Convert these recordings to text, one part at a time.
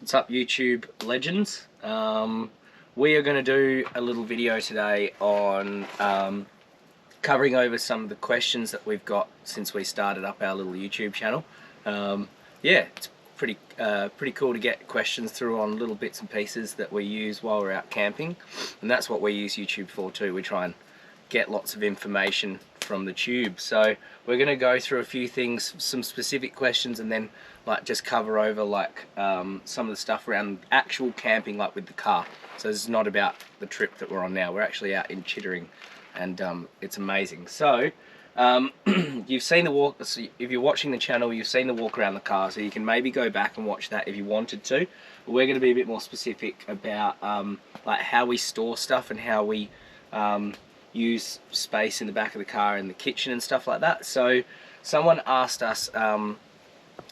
What's up, YouTube legends? We are going to do a little video today on covering over some of the questions that we've got since we started up our little YouTube channel. Yeah, it's pretty cool to get questions through on little bits and pieces that we use while we're out camping, and that's what we use YouTube for too. We try and get lots of information from the tube. So we're going to go through a few things, some specific questions, and then like just cover over like some of the stuff around actual camping, like with the car. So this is not about the trip that we're on now. We're actually out in Chittering, and it's amazing. So you've seen the walk. So if you're watching the channel, you've seen the walk around the car, so you can maybe go back and watch that if you wanted to. But we're going to be a bit more specific about like how we store stuff and how we use space in the back of the car and the kitchen and stuff like that. So someone asked us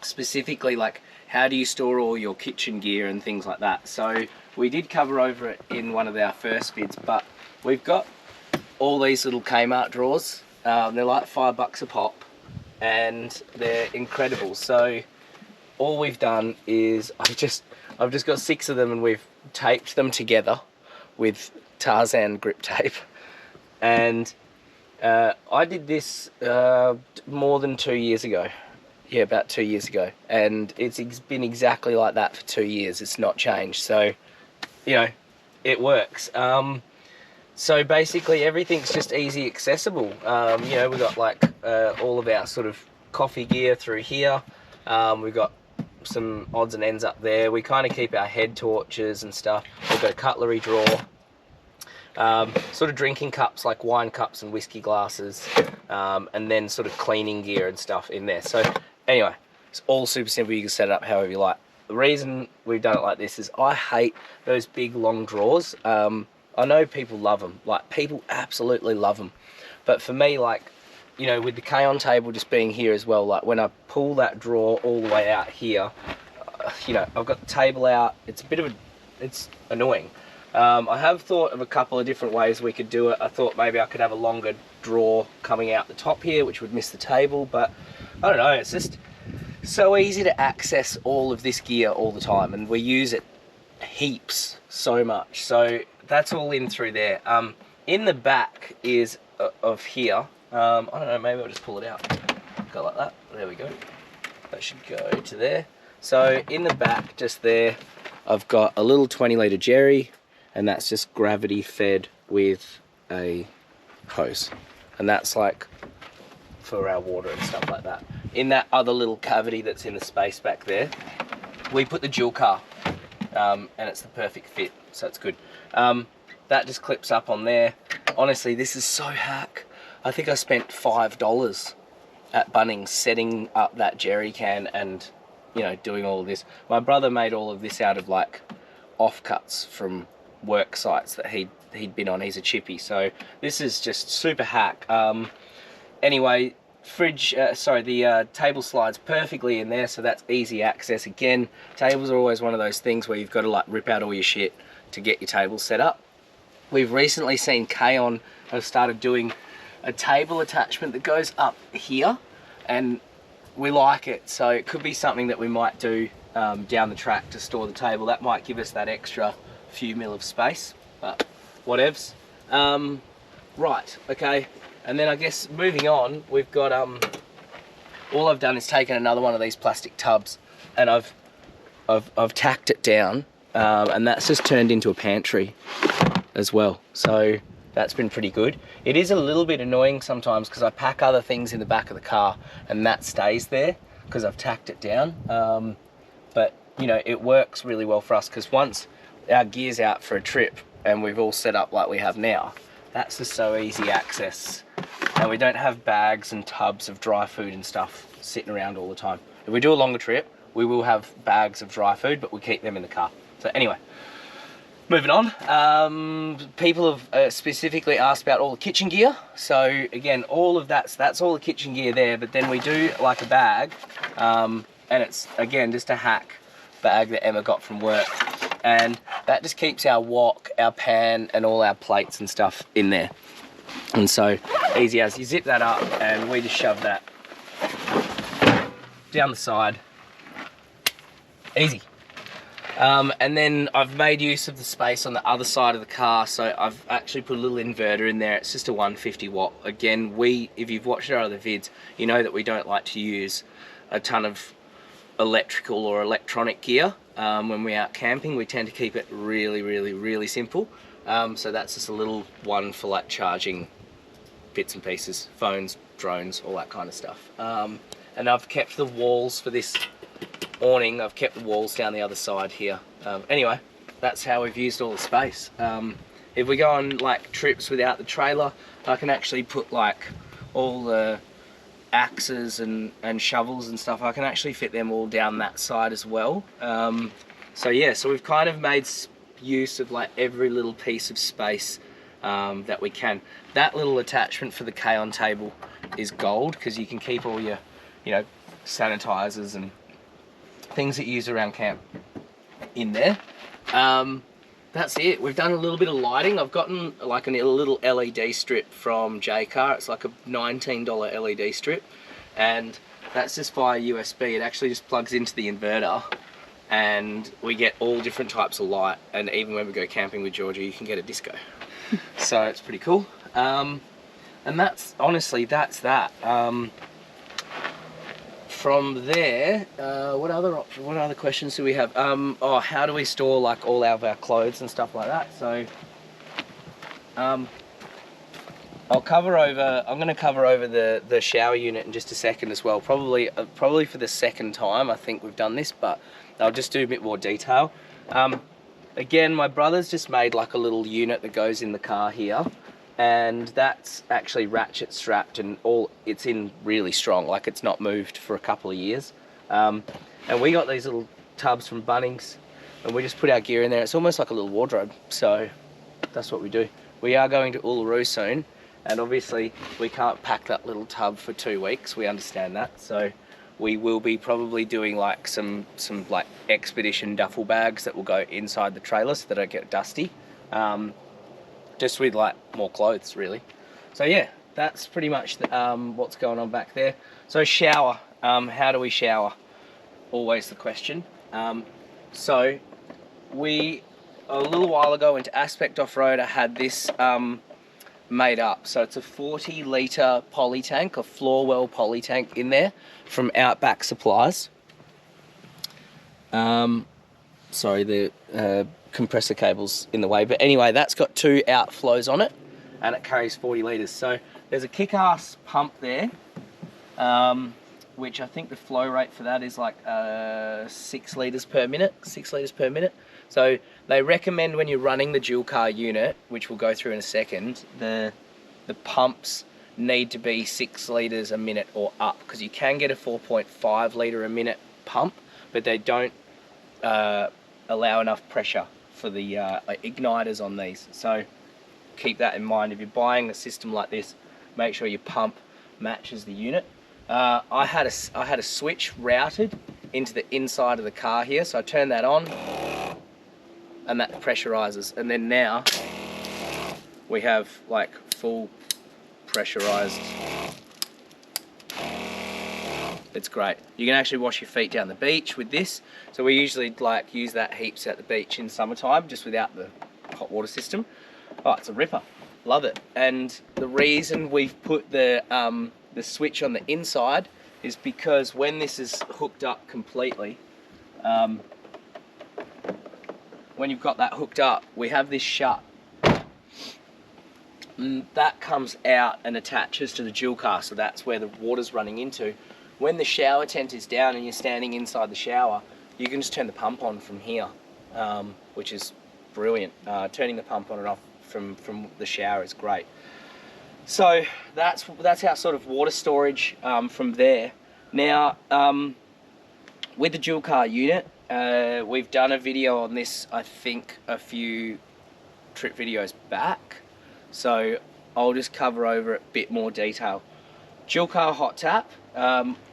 specifically, like, how do you store all your kitchen gear and things like that. So we did cover over it in one of our first vids, but we've got all these little Kmart drawers. They're like $5 a pop, and they're incredible. So all we've done is I've just got 6 of them, and we've taped them together with Tarzan grip tape. And I did this more than 2 years ago. Yeah, about 2 years ago. And it's been exactly like that for 2 years. It's not changed. So, you know, it works. So basically everything's just easy accessible. You know, we've got like all of our sort of coffee gear through here. We've got some odds and ends up there. We kind of keep our head torches and stuff. We've got a cutlery drawer. Sort of drinking cups, like wine cups and whiskey glasses, and then sort of cleaning gear and stuff in there. So anyway, it's all super simple. You can set it up however you like. The reason we've done it like this is I hate those big long drawers. I know people love them, like people absolutely love them, but for me, like, you know, with the K-on table just being here as well, like when I pull that drawer all the way out here, you know, I've got the table out. It's it's annoying. I have thought of a couple of different ways we could do it. I thought maybe I could have a longer drawer coming out the top here, which would miss the table, but I don't know, it's just so easy to access all of this gear all the time, and we use it heaps, so much. So that's all in through there. In the back is of here, I don't know, maybe I'll just pull it out. Go like that, there we go. That should go to there. So in the back, just there, I've got a little 20-litre Jerry, and that's just gravity fed with a hose, and that's like for our water and stuff like that. In that other little cavity that's in the space back there, we put the dual car, and it's the perfect fit, so it's good. That just clips up on there. Honestly, this is so hack. I think I spent $5 at Bunnings setting up that jerry can and, you know, doing all of this. My brother made all of this out of like offcuts from work sites that he'd been on. He's a chippy, so this is just super hack. Anyway, the table slides perfectly in there, so that's easy access. Again, tables are always one of those things where you've got to like rip out all your shit to get your table set up. We've recently seen K-on have started doing a table attachment that goes up here, and we like it, so it could be something that we might do down the track to store the table. That might give us that extra few mil of space, but whatevs. Right, okay, and then I guess moving on, we've got all I've done is taken another one of these plastic tubs, and I've tacked it down, and that's just turned into a pantry as well, so that's been pretty good. It is a little bit annoying sometimes because I pack other things in the back of the car and that stays there because I've tacked it down, but you know, it works really well for us because once our gear's out for a trip and we've all set up like we have now, that's just so easy access, and we don't have bags and tubs of dry food and stuff sitting around all the time. If we do a longer trip, we will have bags of dry food, but we keep them in the car. So anyway, moving on. People have specifically asked about all the kitchen gear. So again, all of that's all the kitchen gear there, but then we do like a bag, and it's again just a hack bag that Emma got from work, and that just keeps our wok, our pan, and all our plates and stuff in there. And so easy as you zip that up, and we just shove that down the side. Easy. And then I've made use of the space on the other side of the car, so I've actually put a little inverter in there. It's just a 150 watt. Again, if you've watched our other vids, you know that we don't like to use a ton of electrical or electronic gear when we're out camping. We tend to keep it really simple. So that's just a little one for like charging bits and pieces, phones, drones, all that kind of stuff. And I've kept the walls for this awning, I've kept the walls down the other side here. Anyway, that's how we've used all the space. If we go on like trips without the trailer, I can actually put like all the axes and shovels and stuff, I can actually fit them all down that side as well. So yeah, so we've kind of made use of like every little piece of space that we can. That little attachment for the K-on table is gold, because you can keep all your, you know, sanitizers and things that you use around camp in there. That's it. We've done a little bit of lighting. I've gotten like a little LED strip from J-Car. It's like a $19 LED strip, and that's just via USB. It actually just plugs into the inverter, and we get all different types of light, and even when we go camping with Georgia, you can get a disco. So it's pretty cool. And that's, honestly, that's that. From there, what other questions do we have? Oh, how do we store like all of our clothes and stuff like that? So I'm going to cover over the shower unit in just a second as well. Probably for the second time I think we've done this, but I'll just do a bit more detail. Again, my brother's just made like a little unit that goes in the car here, and that's actually ratchet strapped, and it's in really strong, like it's not moved for a couple of years. And we got these little tubs from Bunnings, and we just put our gear in there. It's almost like a little wardrobe, so that's what we do. We are going to Uluru soon, and obviously we can't pack that little tub for 2 weeks, we understand that, so we will be probably doing like some like expedition duffel bags that will go inside the trailer so they don't get dusty. Just with like more clothes really. So yeah, that's pretty much what's going on back there. So shower, how do we shower? Always the question. So we, a little while ago, went to Aspect Off-Road. I had this made up. So it's a 40 litre poly tank, a floor well poly tank in there from Outback Supplies. Sorry, the compressor cable's in the way, but anyway, that's got 2 outflows on it, and it carries 40 litres. So there's a kick-ass pump there, which I think the flow rate for that is like 6 litres per minute. So they recommend when you're running the dual car unit, which we'll go through in a second, the pumps need to be 6 litres a minute or up, because you can get a 4.5 litre a minute pump, but they don't allow enough pressure for the igniters on these. So keep that in mind. If you're buying a system like this, make sure your pump matches the unit. I had a switch routed into the inside of the car here, so I turn that on, and that pressurizes, and then now we have like full pressurized. It's great. You can actually wash your feet down the beach with this. So we usually like use that heaps at the beach in summertime, just without the hot water system. Oh, it's a ripper. Love it. And the reason we've put the switch on the inside is because when this is hooked up completely, when you've got that hooked up, we have this shut. And that comes out and attaches to the dual car, so that's where the water's running into. When the shower tent is down and you're standing inside the shower, you can just turn the pump on from here, which is brilliant. Turning the pump on and off from the shower is great. So that's our sort of water storage from there. Now, with the dual car unit, we've done a video on this, I think, a few trip videos back. So I'll just cover over it a bit more detail. Dual car hot tap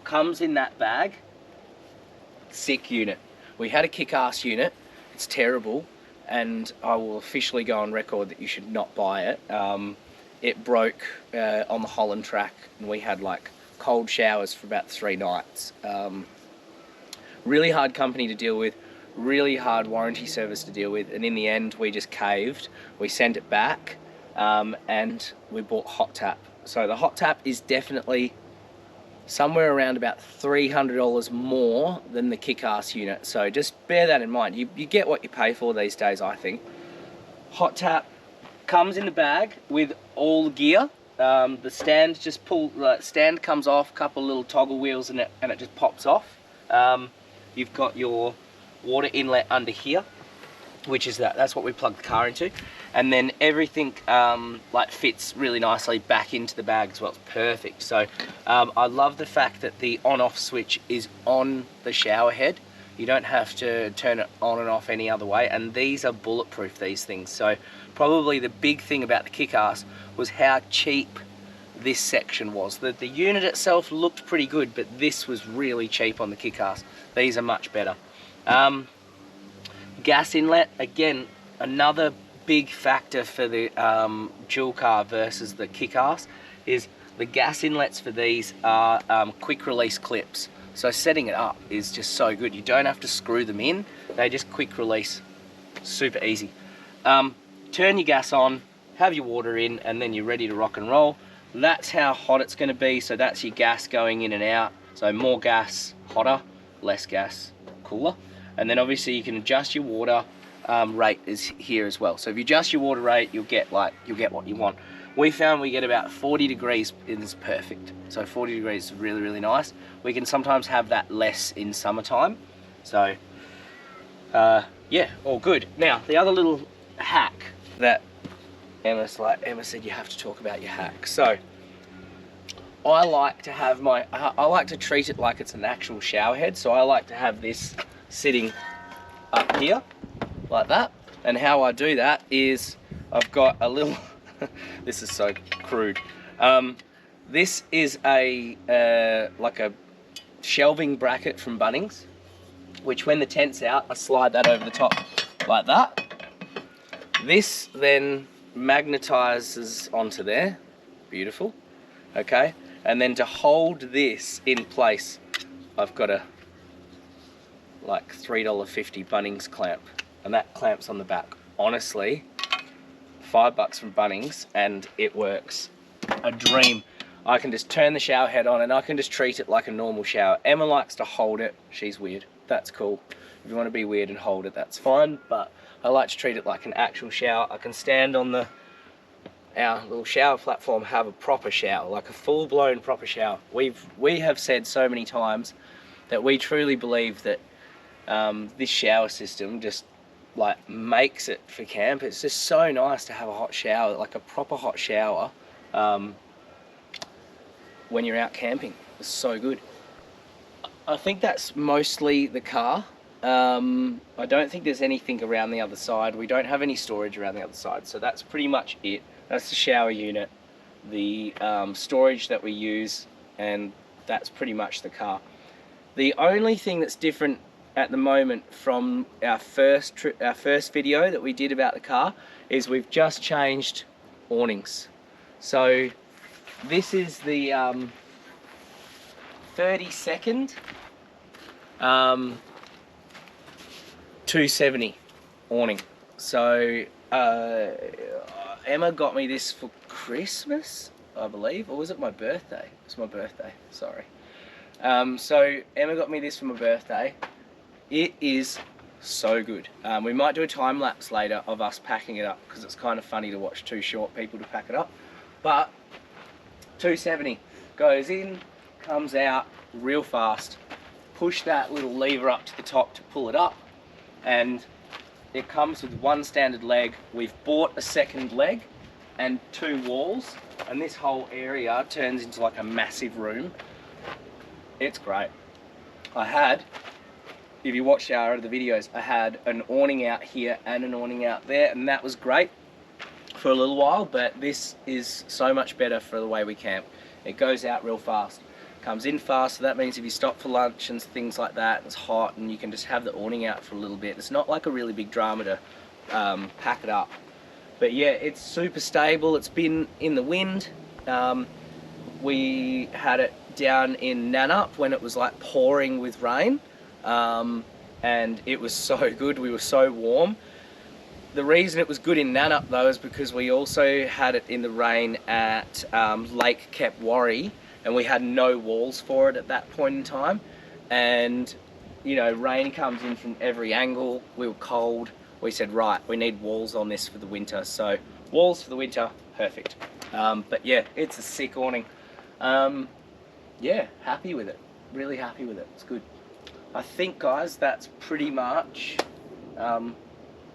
comes in that bag. Sick unit. We had a kick-ass unit. It's terrible, and I will officially go on record that you should not buy it. It broke on the Holland track, and we had like cold showers for about 3 nights. Really hard company to deal with, really hard warranty service to deal with, and in the end we just caved. We sent it back, and we bought hot tap. So the hot tap is definitely somewhere around about $300 more than the kick-ass unit, so just bear that in mind. You get what you pay for these days, I think. Hot tap comes in the bag with all the gear. The stand just stand comes off, couple little toggle wheels in it, and it just pops off. You've got your water inlet under here, which is that's what we plug the car into, and then everything like fits really nicely back into the bag as well. It's perfect. So I love the fact that the on-off switch is on the shower head. You don't have to turn it on and off any other way, and these are bulletproof, these things. So probably the big thing about the kick-ass was how cheap this section was. The unit itself looked pretty good, but this was really cheap on the kick-ass. These are much better. Gas inlet, again, another big factor for the dual car versus the kick-ass is the gas inlets for these are quick release clips. So setting it up is just so good. You don't have to screw them in. They just quick release, super easy. Turn your gas on, have your water in, and then you're ready to rock and roll. That's how hot it's going to be. So that's your gas going in and out. So more gas, hotter, less gas, cooler. And then obviously you can adjust your water rate is here as well. So if you adjust your water rate, you'll get what you want. We found we get about 40 degrees is perfect. So 40 degrees is really, really nice. We can sometimes have that less in summertime. So yeah, all good. Now the other little hack that Emma said you have to talk about your hack. So I like to have I like to treat it like it's an actual shower head. So I like to have this sitting up here like that. And how I do that is I've got a little this is so crude. This is a like a shelving bracket from Bunnings, which when the tent's out, I slide that over the top like that. This then magnetizes onto there. Beautiful. Okay. And then to hold this in place, I've got a like $3.50 Bunnings clamp, and that clamps on the back. Honestly, $5 from Bunnings, and it works a dream. I can just turn the shower head on and I can just treat it like a normal shower. Emma likes to hold it. She's weird. That's cool. If you want to be weird and hold it, that's fine. But I like to treat it like an actual shower. I can stand on our little shower platform, have a proper shower, like a full-blown proper shower. We have said so many times that we truly believe that this shower system just like makes it for camp. It's just so nice to have a hot shower, like a proper hot shower, when you're out camping. It's so good. I think that's mostly the car. I don't think there's anything around the other side. We don't have any storage around the other side, so that's pretty much it. That's the shower unit, the storage that we use, and that's pretty much the car. The only thing that's different at the moment from our first video that we did about the car is we've just changed awnings. So this is the 32nd 270 awning. So Emma got me this for Christmas, I believe, or was it my birthday? It's my birthday, sorry. So Emma got me this for my birthday. It is so good. We might do a time lapse later of us packing it up because it's kind of funny to watch two short people to pack it up. But 270 goes in, comes out real fast. Push that little lever up to the top to pull it up, and it comes with one standard leg. We've bought a second leg and two walls, and this whole area turns into like a massive room. It's great. I had, if you watched our other videos, I had an awning out here and an awning out there, and that was great for a little while, but this is so much better for the way we camp. It goes out real fast, comes in fast, so that means if you stop for lunch and things like that, it's hot and you can just have the awning out for a little bit. It's not like a really big drama to pack it up. But yeah, it's super stable. It's been in the wind. We had it down in Nannup when it was like pouring with rain. and it was so good. We were so warm. The reason it was good in Nannup though is because we also had it in the rain at Lake Kepwarri, and we had no walls for it at that point in time. And you know, rain comes in from every angle. We were cold. We said, right, we need walls on this for the winter. So walls for the winter, perfect. But yeah, it's a sick awning. Yeah, happy with it. Really happy with it. It's good. I think, guys, that's pretty much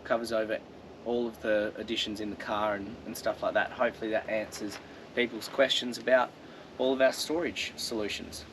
covers over all of the additions in the car and stuff like that. Hopefully that answers people's questions about all of our storage solutions.